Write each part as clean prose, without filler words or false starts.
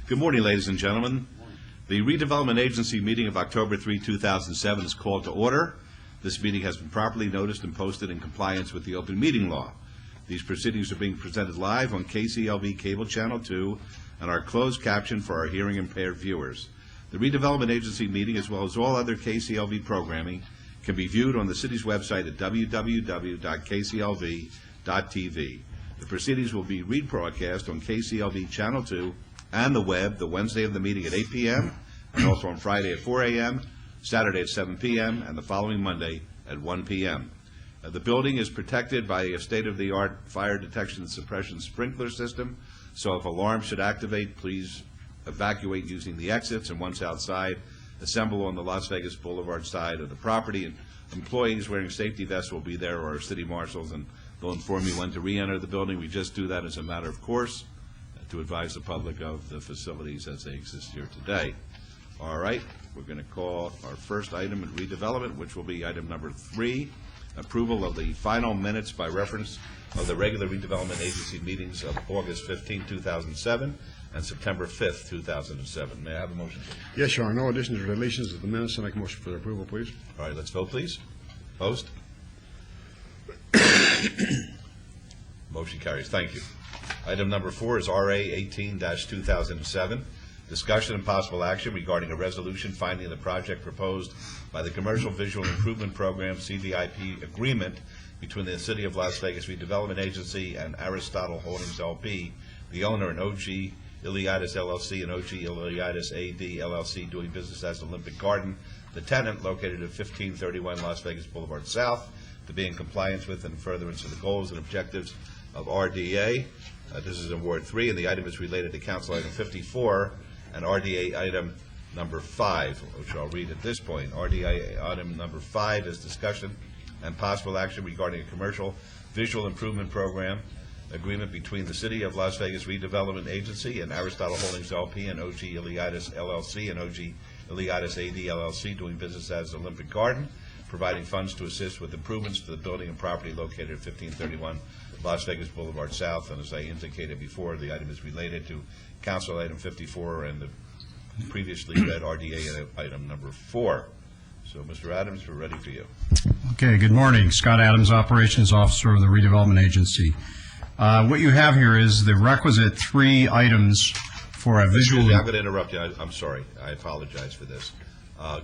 Good morning, ladies and gentlemen. The Redevelopment Agency meeting of October 3, 2007 is called to order. This meeting has been properly noticed and posted in compliance with the open meeting law. These proceedings are being presented live on KCLV Cable Channel 2 and are closed captioned for our hearing impaired viewers. The Redevelopment Agency meeting, as well as all other KCLV programming, can be viewed on the city's website at www.kclv.tv. The proceedings will be rebroadcast on KCLV Channel 2 and the web the Wednesday of the meeting at 8 p.m., and also on Friday at 4 a.m., Saturday at 7 p.m., and the following Monday at 1 p.m. The building is protected by a state-of-the-art fire detection and suppression sprinkler system, so if alarms should activate, please evacuate using the exits, and once outside, assemble on the Las Vegas Boulevard side of the property. And employees wearing safety vests will be there, or city marshals, and they'll inform you when to re-enter the building. We just do that as a matter of course to advise the public of the facilities as they exist here today. All right, we're going to call our first item in redevelopment, which will be item number 3, approval of the final minutes by reference of the regular redevelopment agency meetings of August 15, 2007 and September 5th, 2007. May I have a motion, please? Yes, Your Honor. No additions or deletions of the minutes. I make a motion for their approval, please. All right, let's vote, please. Opposed? Motion carries. Thank you. Item number 4 is RA 18-2007. Discussion and possible action regarding a resolution finding the project proposed by the Commercial Visual Improvement Program CVIP agreement between the City of Las Vegas Redevelopment Agency and Aristotle Holdings LP, the owner, and OG Iliadis LLC and OG Iliadis AD LLC, doing business as Olympic Garden, the tenant, located at 1531 Las Vegas Boulevard South, to be in compliance with and furtherance of the goals and objectives of RDA. This is in Ward 3, and the item is related to Council Item 54 and RDA Item number 5, which I'll read at this point. RDA Item number 5 is discussion and possible action regarding a commercial visual improvement program agreement between the City of Las Vegas Redevelopment Agency and Aristotle Holdings LP and OG Iliadis LLC and OG Iliadis AD LLC, doing business as Olympic Garden, providing funds to assist with improvements to the building and property located at 1531 Las Vegas Boulevard South. And as I indicated before, the item is related to Council Item 54 and the previously read RDA Item number 4. So, Mr. Adams, we're ready for you. Okay, good morning. Scott Adams, Operations Officer of the Redevelopment Agency. What you have here is the requisite 3 items for a visual... I'm going to interrupt you. I'm sorry. I apologize for this.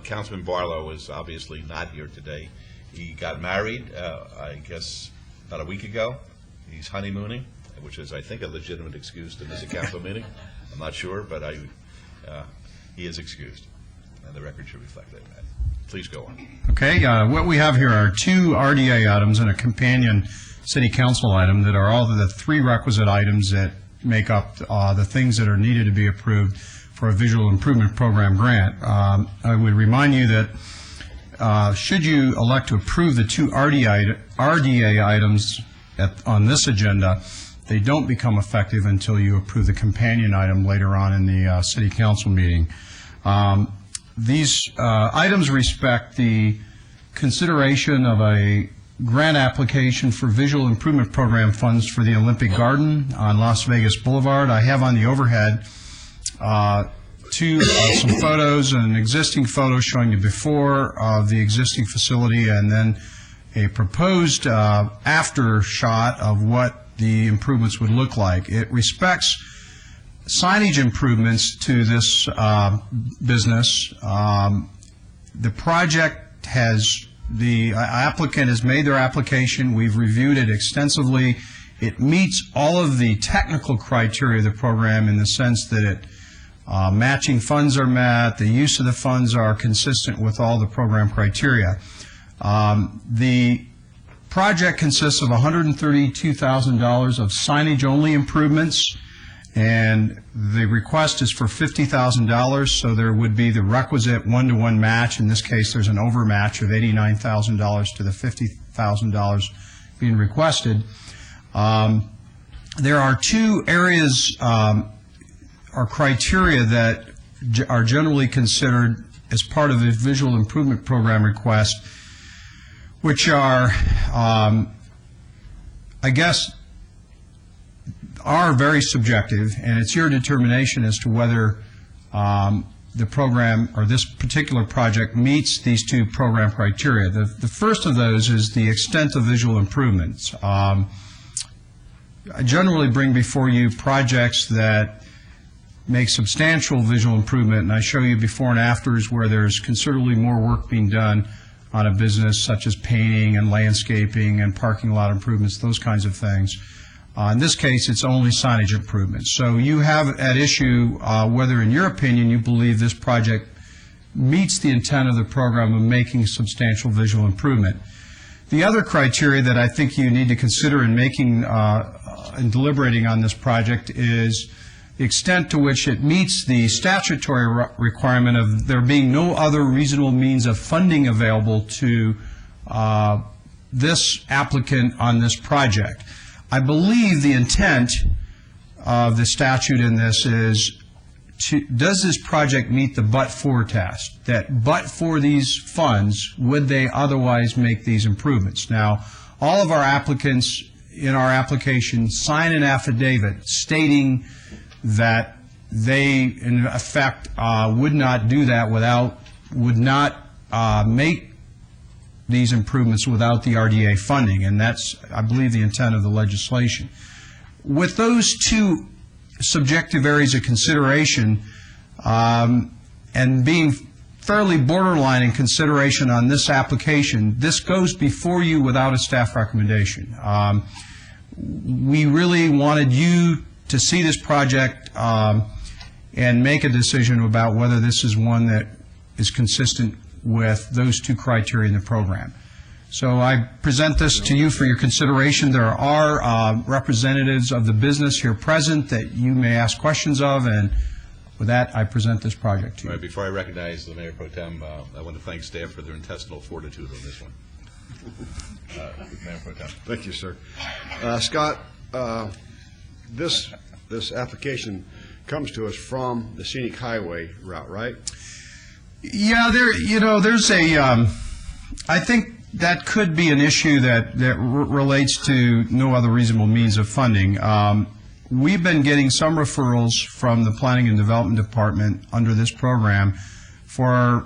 Councilman Barlow is obviously not here today. He got married, I guess, about a week ago. He's honeymooning, which is, I think, a legitimate excuse to miss a council meeting. I'm not sure, but he is excused, and the record should reflect that. Please go on. Okay, what we have here are 2 RDA items and a companion City Council item that are all the 3 requisite items that make up the things that are needed to be approved for a Visual Improvement Program grant. I would remind you that should you elect to approve the 2 RDA items on this agenda, they don't become effective until you approve the companion item later on in the City Council meeting. These items respect the consideration of a grant application for Visual Improvement Program funds for the Olympic Garden on Las Vegas Boulevard. I have on the overhead some photos, an existing photo showing the before of the existing facility, and then a proposed after shot of what the improvements would look like. It respects signage improvements to this business. The project has, the applicant has made their application. We've reviewed it extensively. It meets all of the technical criteria of the program in the sense that it matching funds are met, the use of the funds are consistent with all the program criteria. The project consists of $132,000 of signage-only improvements, and the request is for $50,000, so there would be the requisite one-to-one match. In this case, there's an overmatch of $89,000 to the $50,000 being requested. There are 2 areas or criteria that are generally considered as part of a Visual Improvement Program request, which are, I guess, are very subjective, and it's your determination as to whether the program or this particular project meets these two program criteria. The first of those is the extent of visual improvements. I generally bring before you projects that make substantial visual improvement, and I show you before and afters where there's considerably more work being done on a business, such as painting and landscaping and parking lot improvements, those kinds of things. In this case, it's only signage improvements. So you have at issue whether, in your opinion, you believe this project meets the intent of the program of making substantial visual improvement. The other criteria that I think you need to consider in making and deliberating on this project is the extent to which it meets the statutory requirement of there being no other reasonable means of funding available to this applicant on this project. I believe the intent of the statute in this is does this project meet the but-for test? That but for these funds, would they otherwise make these improvements? Now, all of our applicants in our application sign an affidavit stating that they, in effect, would not do that would not make these improvements without the RDA funding, and that's, I believe, the intent of the legislation. With those two subjective areas of consideration, and being fairly borderline in consideration on this application, this goes before you without a staff recommendation. We really wanted you to see this project and make a decision about whether this is one that is consistent with those two criteria in the program. So I present this to you for your consideration. There are representatives of the business here present that you may ask questions of, and with that, I present this project to you. All right, before I recognize the Mayor Pro Tem, I want to thank staff for their intestinal fortitude on this one. Mayor Pro Tem. Thank you, sir. Scott, this application comes to us from the scenic highway route, right? Yeah, there's a, I think that could be an issue that relates to no other reasonable means of funding. We've been getting some referrals from the Planning and Development Department under this program for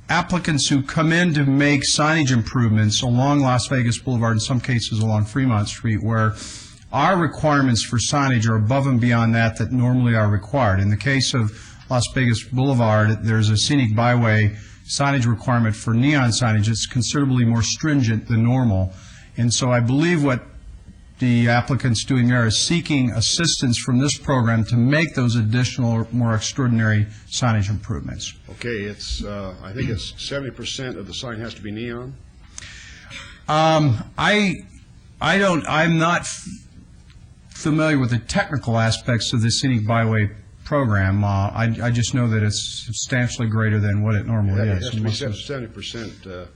applicants who come in to make signage improvements along Las Vegas Boulevard, in some cases along Fremont Street, where our requirements for signage are above and beyond that normally are required. In the case of Las Vegas Boulevard, there's a scenic byway signage requirement for neon signage that's considerably more stringent than normal. And so I believe what the applicant's doing there is seeking assistance from this program to make those additional, more extraordinary signage improvements. Okay, it's, I think it's 70% of the sign has to be neon? I'm not familiar with the technical aspects of the scenic byway program. I just know that it's substantially greater than what it normally It is. has to be 70%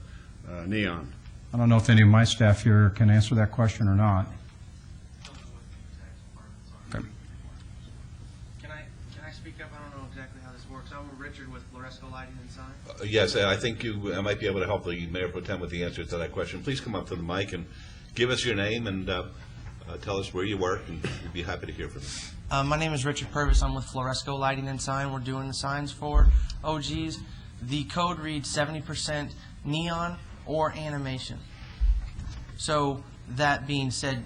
neon. I don't know if any of my staff here can answer that question or not. Okay. Can I speak up? I don't know exactly how this works. I'm Richard with Floresco Lighting and Sign. Yes, I think you might be able to help the Mayor Pro Tem with the answer to that question. Please come up to the mic and give us your name and tell us where you work, and we'd be happy to hear from you. My name is Richard Purvis. I'm with Floresco Lighting and Sign. We're doing the signs for OGs. The code reads 70% neon or animation. So that being said,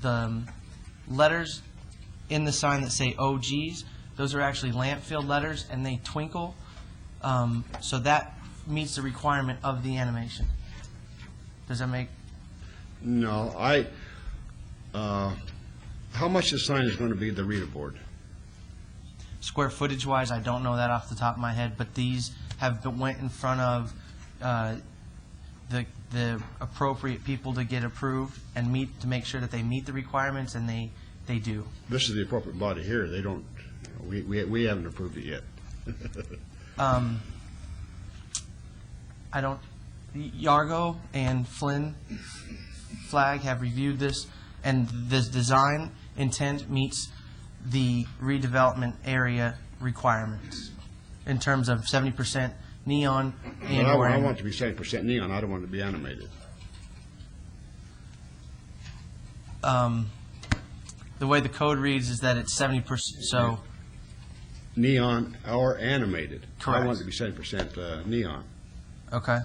the letters in the sign that say OGs, those are actually lamp filled letters, and they twinkle. So that meets the requirement of the animation. Does that make? No, how much the sign is going to be the reader board? Square footage wise, I don't know that off the top of my head, but these went in front of the appropriate people to get approved and to make sure that they meet the requirements, and they do. This is the appropriate body here. They don't, we haven't approved it yet. Yargo and Flynn Flag have reviewed this, and this design intent meets the redevelopment area requirements in terms of 70% neon and But I want it to be 70% neon. I don't want it to be animated. the way the code reads is that it's 70%, so, Neon or animated. I Correct. want it to be 70% neon. okay.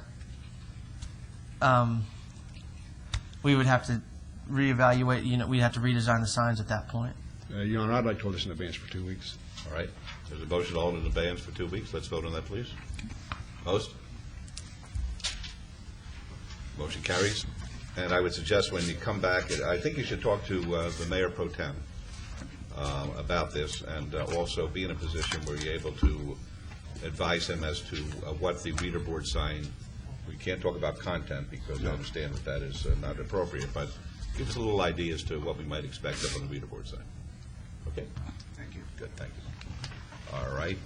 We would have to reevaluate, we'd have to redesign the signs at that point. Your Honor, I'd like to hold this in advance for 2 weeks. All right. There's a motion to hold in advance for 2 weeks. Let's vote on that, please. Opposed? Motion carries. And I would suggest when you come back, I think you should talk to the Mayor Pro Tem about this, and also be in a position where you're able to advise him as to what the reader board sign, we can't talk about content because I understand that is not appropriate, but give us a little idea as to what we might expect up on the reader board sign. Okay? Thank you. Good, thank you. All right.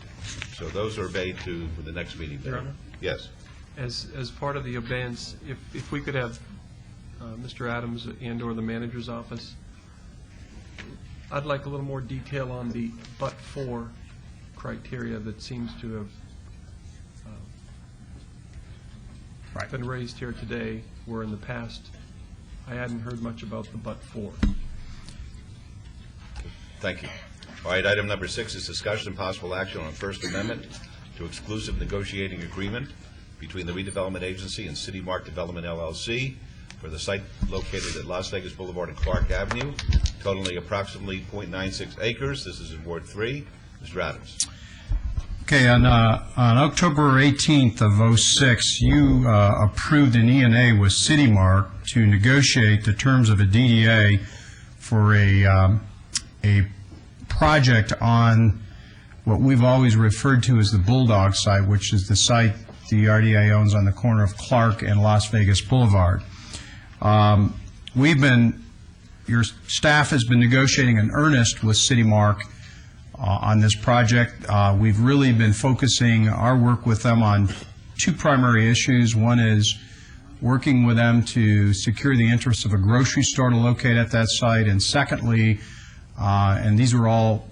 So those are made to the next meeting. Your Honor? Yes. As part of the abeyance, if we could have Mr. Adams and/or the manager's office, I'd like a little more detail on the but-for criteria that seems to have Right. been raised here today, where in the past I hadn't heard much about the but-for. Thank you. All right, item number 6 is discussion and possible action on First Amendment to exclusive negotiating agreement between the Redevelopment Agency and City Mark Development LLC for the site located at Las Vegas Boulevard and Clark Avenue, totaling approximately .96 acres. This is in Ward 3. Mr. Adams. Okay, on October 18th of '06, you approved an E&A with City Mark to negotiate the terms of a DDA for a project on what we've always referred to as the Bulldog site, which is the site the RDA owns on the corner of Clark and Las Vegas Boulevard. Your staff has been negotiating in earnest with City Mark on this project. We've really been focusing our work with them on 2 primary issues. One is working with them to secure the interests of a grocery store to locate at that site, and secondly, and these were all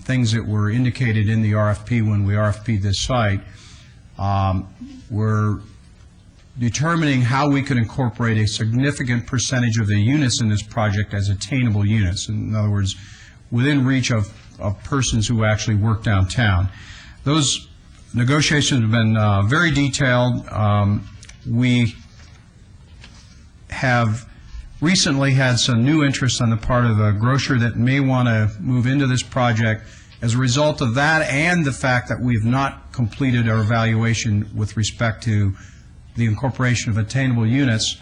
things that were indicated in the RFP when we RFP'd this site, we're determining how we could incorporate a significant percentage of the units in this project as attainable units. In other words, within reach of persons who actually work downtown. Those negotiations have been very detailed. We have recently had some new interest on the part of a grocer that may want to move into this project. As a result of that and the fact that we've not completed our evaluation with respect to the incorporation of attainable units,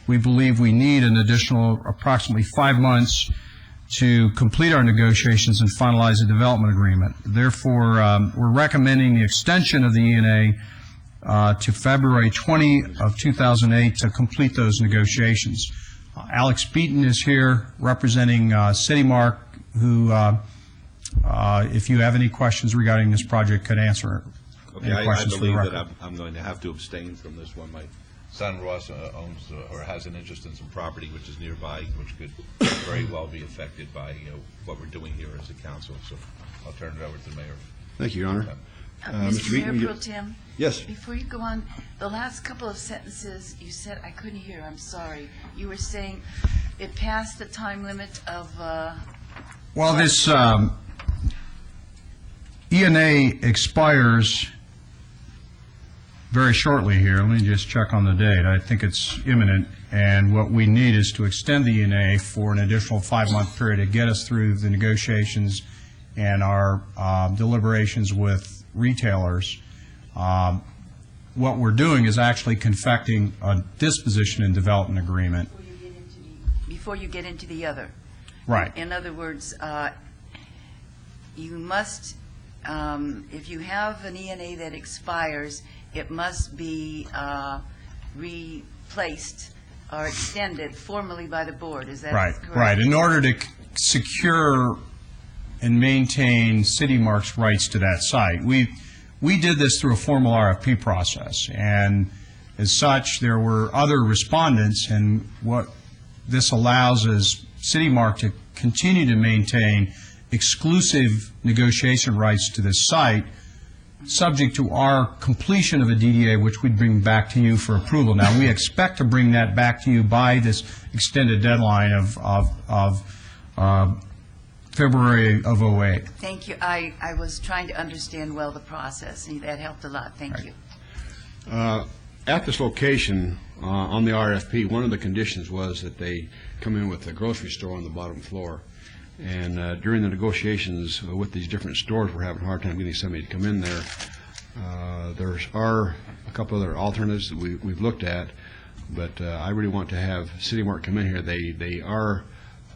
we believe we need an additional approximately 5 months to complete our negotiations and finalize a development agreement. Therefore, we're recommending the extension of the E&A to February 20 of 2008 to complete those negotiations. Alex Beaton is here representing City Mark, who, if you have any questions regarding this project, could answer Okay, any I questions for the believe that record. I'm going to have to abstain from this one. My son Ross owns or has an interest in some property which is nearby, which could very well be affected by what we're doing here as a council. So I'll turn it over to the mayor. Thank you, Your Honor. Mr. Beaton, Mayor you- Pro Tem? Yes. Before you go on, the last couple of sentences, you said, I couldn't hear, I'm sorry. You were saying it passed the time limit of, Well, this E&A expires very shortly here. Let me just check on the date. I think it's imminent, and what we need is to extend the E&A for an additional 5-month period to get us through the negotiations and our deliberations with retailers. What we're doing is actually confecting a disposition and development agreement. before you get into the other. Right. In other words, you must, if you have an E&A that expires, it must be replaced or extended formally by the board. Is that Right, correct? right. In order to secure and maintain City Mark's rights to that site. We did this through a formal RFP process, and as such, there were other respondents, and what this allows is City Mark to continue to maintain exclusive negotiation rights to this site, subject to our completion of a DDA, which we'd bring back to you for approval. Now, we expect to bring that back to you by this extended deadline of February of '08. Thank you. I was trying to understand well the process, and that helped a lot. Thank you. At this location, on the RFP, one of the conditions was that they come in with a grocery store on the bottom floor. And during the negotiations with these different stores, we're having a hard time getting somebody to come in there. There are a couple other alternatives that we've looked at, but I really want to have City Mark come in here. They are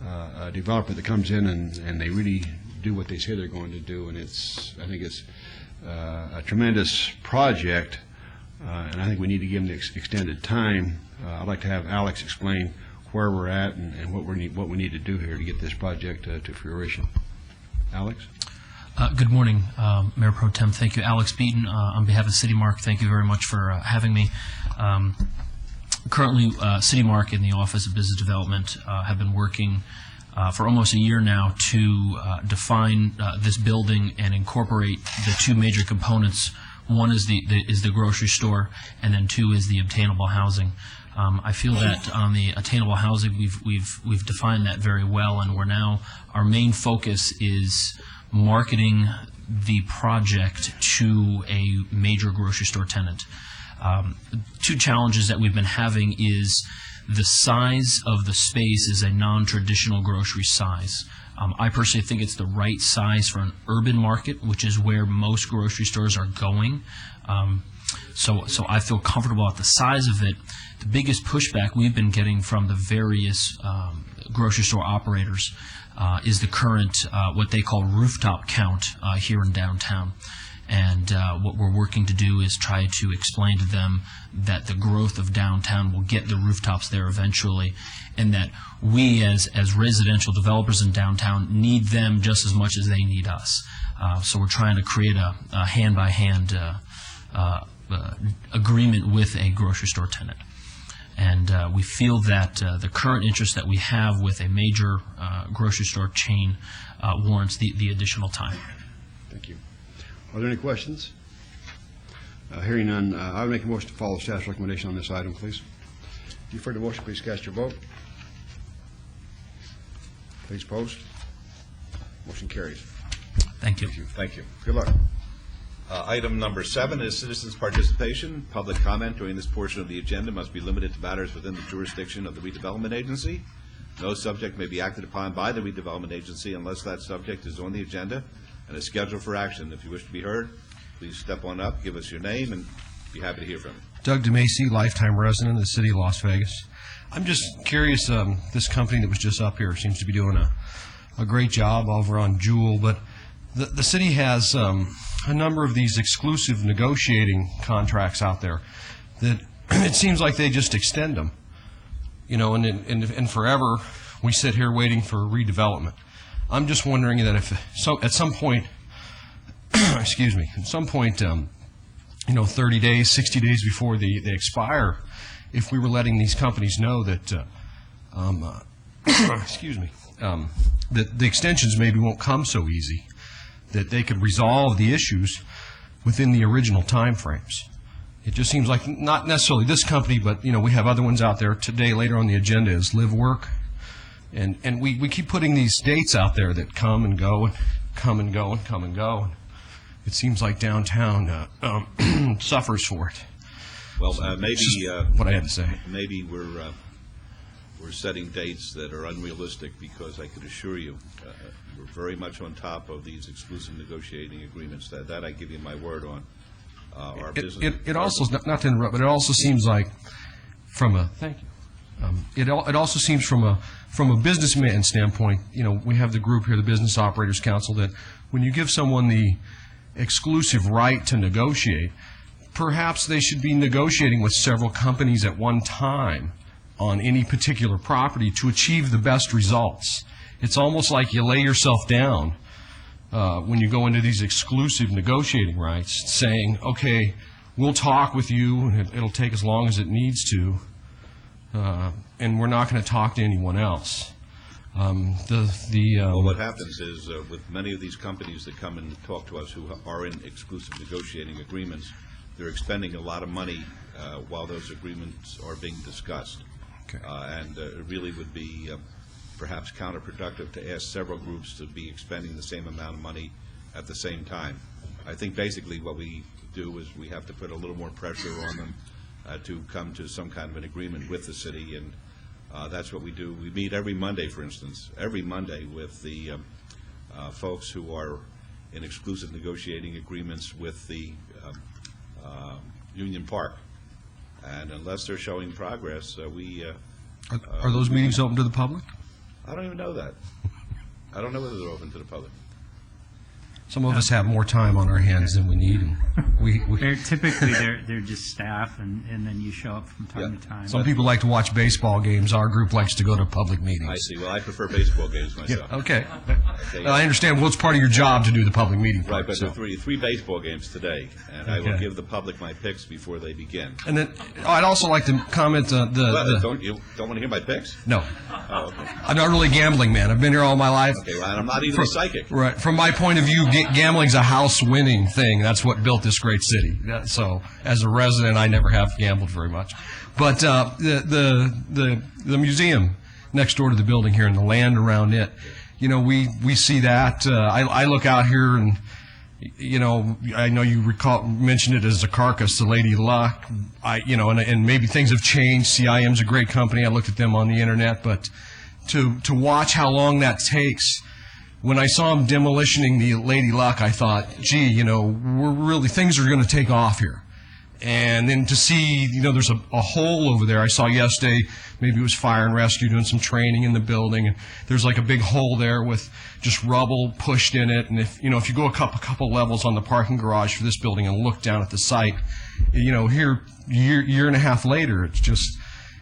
a developer that comes in and they really do what they say they're going to do, and I think it's a tremendous project, and I think we need to give them the extended time. I'd like to have Alex explain where we're at and what we need to do here to get this project to fruition. Alex? Good morning, Mayor Pro Tem. Thank you. Alex Beaton, on behalf of City Mark, thank you very much for having me. Currently, City Mark and the Office of Business Development have been working for almost a year now to define this building and incorporate the two major components. One is the grocery store, and then two is the obtainable housing. I feel that on the attainable housing, we've defined that very well, and our main focus is marketing the project to a major grocery store tenant. Two challenges that we've been having is the size of the space is a non-traditional grocery size. I personally think it's the right size for an urban market, which is where most grocery stores are going. So I feel comfortable at the size of it. The biggest pushback we've been getting from the various grocery store operators is the current, what they call rooftop count here in downtown. And what we're working to do is try to explain to them that the growth of downtown will get the rooftops there eventually, and that we as residential developers in downtown need them just as much as they need us. So we're trying to create a hand-by-hand agreement with a grocery store tenant. And we feel that the current interest that we have with a major grocery store chain warrants the additional time. Thank you. Are there any questions? Hearing none, I would make a motion to follow staff's recommendation on this item, please. If you've heard the motion, please cast your vote. Please post. Motion carries. Thank you. Thank you. Good luck. Item number 7 is citizens' participation. Public comment during this portion of the agenda must be limited to matters within the jurisdiction of the Redevelopment Agency. No subject may be acted upon by the Redevelopment Agency unless that subject is on the agenda and is scheduled for action. If you wish to be heard, please step on up, give us your name, and be happy to hear from you. Doug DeMacy, lifetime resident of the city of Las Vegas. I'm just curious, this company that was just up here seems to be doing a great job over on Jewel, but the city has a number of these exclusive negotiating contracts out there that it seems like they just extend them, and forever we sit here waiting for redevelopment. I'm just wondering that if at some point, excuse me, at some point, 30 days, 60 days before they expire, if we were letting these companies know that, excuse me, that the extensions maybe won't come so easy, that they could resolve the issues within the original time frames. It just seems like not necessarily this company, but we have other ones out there. Today, later on the agenda is Live Work, and we keep putting these dates out there that come and go and come and go and come and go. It seems like downtown suffers for it. Well, maybe what I had to say. Maybe we're setting dates that are unrealistic, because I can assure you we're very much on top of these exclusive negotiating agreements. That I give you my word on. Our business. It also, not to interrupt, but it also seems like from a thank you. It also seems from a businessman standpoint. We have the group here, the Business Operators Council, that when you give someone the exclusive right to negotiate, perhaps they should be negotiating with several companies at one time on any particular property to achieve the best results. It's almost like you lay yourself down when you go into these exclusive negotiating rights, saying, okay, we'll talk with you, and it'll take as long as it needs to, and we're not going to talk to anyone else. Well, what happens is with many of these companies that come and talk to us who are in exclusive negotiating agreements, they're expending a lot of money while those agreements are being discussed. Okay. And it really would be perhaps counterproductive to ask several groups to be expending the same amount of money at the same time. I think basically what we do is we have to put a little more pressure on them to come to some kind of an agreement with the city, and that's what we do. We meet every Monday, for instance, every Monday with the folks who are in exclusive negotiating agreements with the Union Park. And unless they're showing progress, Are those meetings open to the public? I don't even know that. I don't know whether they're open to the public. Some of us have more time on our hands than we need, and Typically, they're just staff, and then you show up from time to time. some people like to watch baseball games. Our group likes to go to public meetings. I see. Well, I prefer baseball games myself. Okay. Okay. I understand. Well, it's part of your job to do the public meeting part. Right, but so. there are three baseball games today, and I will Okay. give the public my picks before they begin. And then I'd also like to comment Well, the don't you want to hear my picks? no, Oh, okay. I'm not really a gambling man. I've been here all my life. Okay, well, and I'm not even a psychic. Right. From my point of view, gambling's a house-winning thing. That's what built this great city. So, as a resident, I never have gambled very much. But the museum next door to the building here and the land around it, we see that. I look out here and, I know you mentioned it as a carcass, the Lady Luck. And maybe things have changed. CIM's a great company. I looked at them on the internet, but to watch how long that takes. When I saw them demolishing the Lady Luck, I thought, gee, things are going to take off here. And then to see, there's a hole over there. I saw yesterday, maybe it was fire and rescue doing some training in the building, and there's like a big hole there with just rubble pushed in it. And if you go a couple levels on the parking garage for this building and look down at the site, here year and a half later, it's just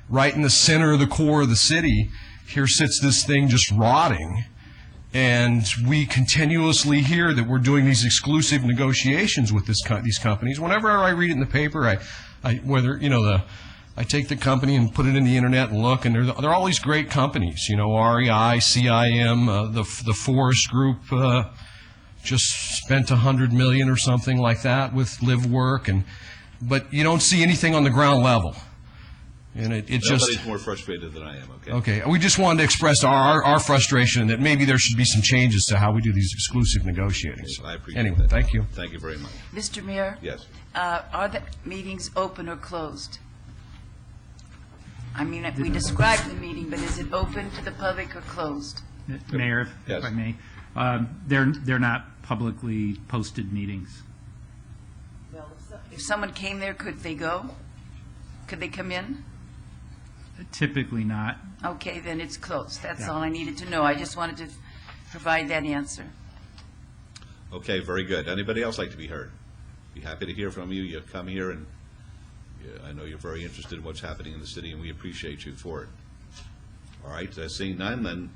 right in the center of the core of the city. Here sits this thing just rotting. And we continuously hear that we're doing these exclusive negotiations with these companies. Whenever I read it in the paper, I take the company and put it in the internet and look, and there are all these great companies. REI, CIM, the Forest Group just spent $100 million or something like that with live work, but you don't see anything on the ground level. And it just Nobody's more frustrated than I am, okay? Okay, we just wanted to express our frustration that maybe there should be some changes to how we do these exclusive negotiating. So, I appreciate anyway, that. thank you. Thank you very much. Mr. Mayor? Yes. Are the meetings open or closed? I mean, we described the meeting, but is it open to the public or closed? Mayor, Yes. if I may, they're not publicly posted meetings. If someone came there, could they go? Could they come in? Typically not. Okay, then it's closed. That's Yeah. all I needed to know. I just wanted to provide that answer. Okay, very good. Anybody else like to be heard? Be happy to hear from you. You come here, and I know you're very interested in what's happening in the city, and we appreciate you for it. All right, seeing none, then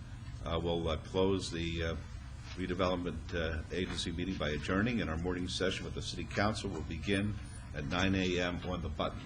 we'll close the redevelopment agency meeting by adjourning, and our morning session with the city council will begin at 9 a.m. on the button.